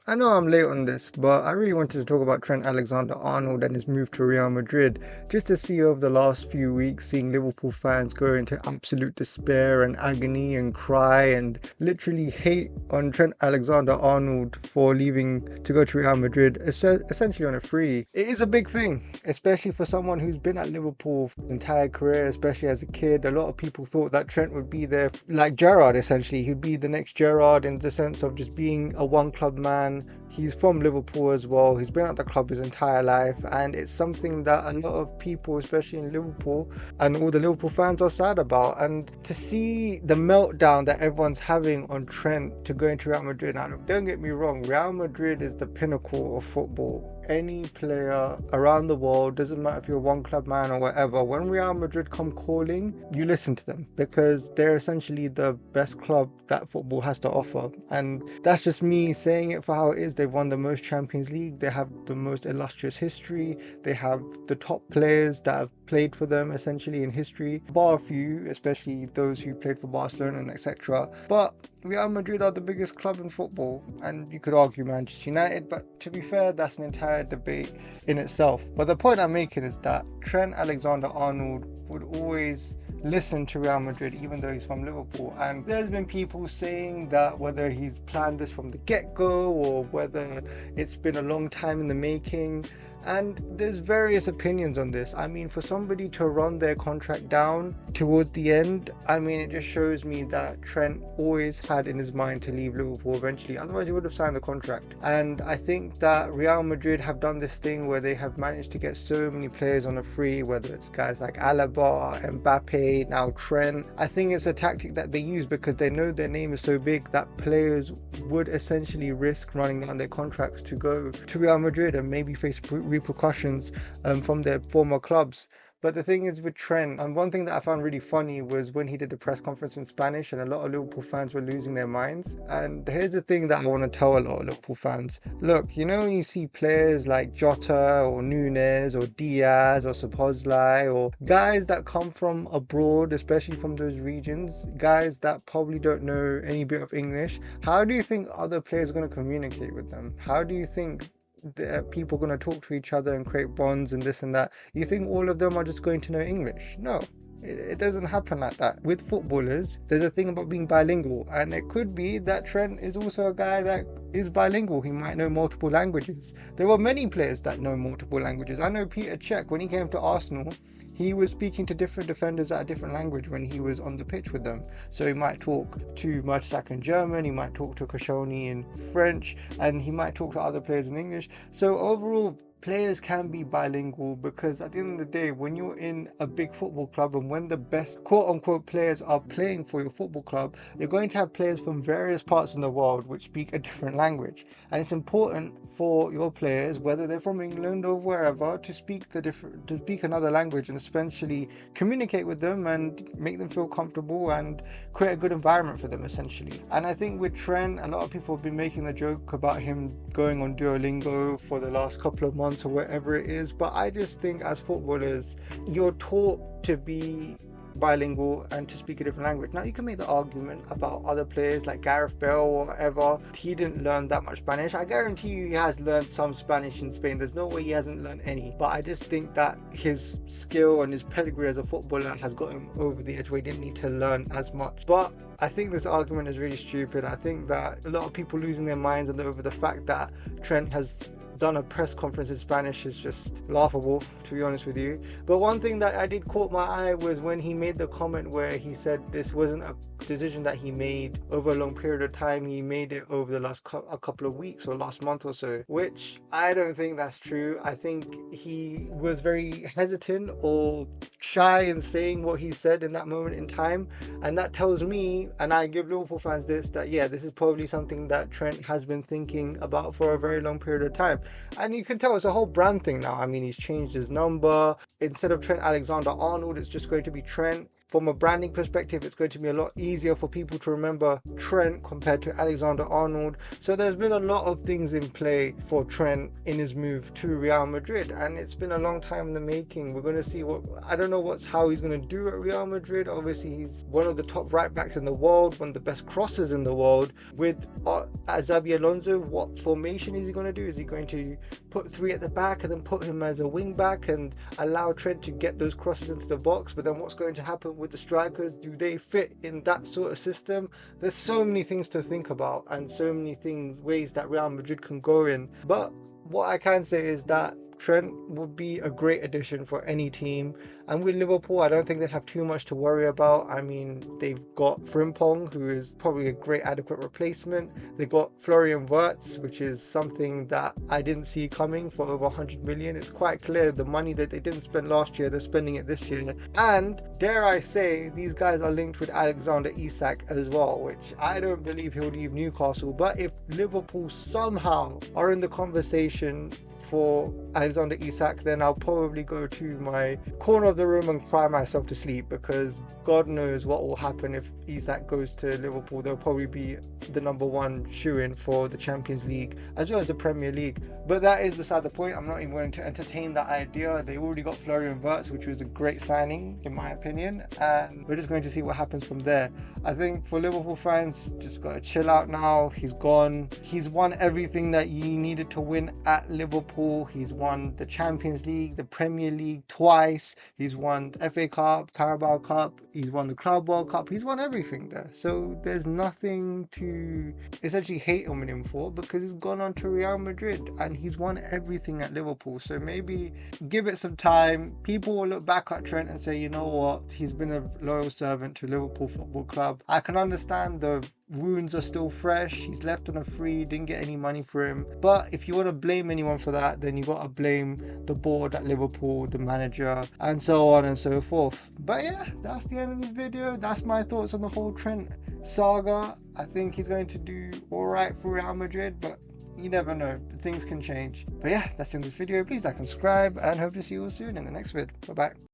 I know I'm late on this, but I really wanted to talk about Trent Alexander-Arnold and his move to Real Madrid, just to see over the last few weeks, seeing Liverpool fans go into absolute despair and agony and cry and literally hate on Trent Alexander-Arnold for leaving to go to Real Madrid, essentially on a free. It is a big thing, especially for someone who's been at Liverpool for his entire career, especially as a kid. A lot of people thought that Trent would be there like Gerrard, essentially. He'd be the next Gerrard in the sense of just being a one club man. He's from Liverpool as well. He's been at the club his entire life, and it's something that a lot of people, especially in Liverpool, and all the Liverpool fans are sad about. And to see the meltdown that everyone's having on Trent to go into Real Madrid, now don't get me wrong, Real Madrid is the pinnacle of football. Any player around the world, doesn't matter if you're a one club man or whatever, when Real Madrid come calling, you listen to them because they're essentially the best club that football has to offer. And that's just me saying it for how it is. They've won the most Champions League, they have the most illustrious history, they have the top players that have played for them essentially in history, bar a few, especially those who played for Barcelona and etc. But Real Madrid are the biggest club in football, and you could argue Manchester United, but to be fair, that's an entire debate in itself. But the point I'm making is that Trent Alexander-Arnold would always listen to Real Madrid even though he's from Liverpool, and there's been people saying that whether he's planned this from the get-go or whether it's been a long time in the making. And there's various opinions on this. I mean, for somebody to run their contract down towards the end, I mean, it just shows me that Trent always had in his mind to leave Liverpool eventually. Otherwise, he would have signed the contract. And I think that Real Madrid have done this thing where they have managed to get so many players on a free, whether it's guys like Alaba, Mbappe, now Trent. I think it's a tactic that they use because they know their name is so big that players would essentially risk running down their contracts to go to Real Madrid and maybe face repercussions from their former clubs. But the thing is with Trent, and one thing that I found really funny was when he did the press conference in Spanish and a lot of Liverpool fans were losing their minds. And here's the thing that I want to tell a lot of Liverpool fans. Look, you know when you see players like Jota or Nunes or Diaz or Szoboszlai or guys that come from abroad, especially from those regions, guys that probably don't know any bit of English, how do you think other players are going to communicate with them? How do you think people going to talk to each other and create bonds and this and that? You think all of them are just going to know English? No, it doesn't happen like that. With footballers, there's a thing about being bilingual, and it could be that Trent is also a guy that is bilingual. He might know multiple languages. There are many players that know multiple languages. I know Peter Cech, when he came to Arsenal, he was speaking to different defenders at a different language when he was on the pitch with them. So he might talk to Merseyside in German, he might talk to Koscielny in French, and he might talk to other players in English. So overall, players can be bilingual because at the end of the day, when you're in a big football club and when the best quote-unquote players are playing for your football club, you're going to have players from various parts in the world which speak a different language. And it's important for your players, whether they're from England or wherever, to speak another language and essentially communicate with them and make them feel comfortable and create a good environment for them essentially. And I think with Trent, a lot of people have been making the joke about him going on Duolingo for the last couple of months or whatever it is, but I just think as footballers, you're taught to be bilingual and to speak a different language. Now you can make the argument about other players like Gareth Bale or whatever. He didn't learn that much Spanish. I guarantee you he has learned some Spanish in Spain. There's no way he hasn't learned any. But I just think that his skill and his pedigree as a footballer has got him over the edge where he didn't need to learn as much. But I think this argument is really stupid. I think that a lot of people losing their minds over the fact that Trent has done a press conference in Spanish is just laughable, to be honest with you. But one thing that I did caught my eye was when he made the comment where he said this wasn't a decision that he made over a long period of time, he made it over the last a couple of weeks or last month or so, which I don't think that's true. I think he was very hesitant or shy in saying what he said in that moment in time, and that tells me, and I give Liverpool fans this, that yeah, this is probably something that Trent has been thinking about for a very long period of time. And you can tell it's a whole brand thing now. I mean, he's changed his number. Instead of Trent Alexander-Arnold, it's just going to be Trent. from a branding perspective, it's going to be a lot easier for people to remember Trent compared to Alexander-Arnold. So there's been a lot of things in play for Trent in his move to Real Madrid, and it's been a long time in the making. We're going to see I don't know how he's going to do at Real Madrid. Obviously, he's one of the top right backs in the world, one of the best crossers in the world. With Xabi Alonso, what formation is he going to do? Is he going to put three at the back and then put him as a wing back and allow Trent to get those crosses into the box? But then what's going to happen with the strikers? Do they fit in that sort of system? There's so many things to think about and so many ways that Real Madrid can go in. But what I can say is that Trent would be a great addition for any team. And with Liverpool, I don't think they have too much to worry about. I mean, they've got Frimpong, who is probably a great adequate replacement. They've got Florian Wirtz, which is something that I didn't see coming, for over 100 million. It's quite clear the money that they didn't spend last year, they're spending it this year. And dare I say, these guys are linked with Alexander Isak as well, which I don't believe he'll leave Newcastle. But if Liverpool somehow are in the conversation for Alexander Isak, then I'll probably go to my corner of the room and cry myself to sleep, because God knows what will happen if Isak goes to Liverpool. They'll probably be the number one shoe-in for the Champions League as well as the Premier League. But that is beside the point. I'm not even going to entertain that idea. They already got Florian Wirtz, which was a great signing in my opinion, and we're just going to see what happens from there. I think for Liverpool fans, just got to chill out now. He's gone. He's won everything that he needed to win at Liverpool. He's won the Champions League, the Premier League twice. He's won the FA Cup, Carabao Cup. He's won the Club World Cup. He's won everything there. So there's nothing to essentially hate on him for, because he's gone on to Real Madrid and he's won everything at Liverpool. So maybe give it some time. People will look back at Trent and say, you know what, he's been a loyal servant to Liverpool Football Club. I can understand the wounds are still fresh. He's left on a free, didn't get any money for him. But if you want to blame anyone for that, then you got to blame the board at Liverpool, the manager, and so on and so forth. But yeah, that's the end of this video. That's my thoughts on the whole Trent saga. I think he's going to do all right for Real Madrid, but you never know, things can change. But yeah, that's the end of this video. Please like and subscribe, and hope to see you all soon in the next vid. Bye bye.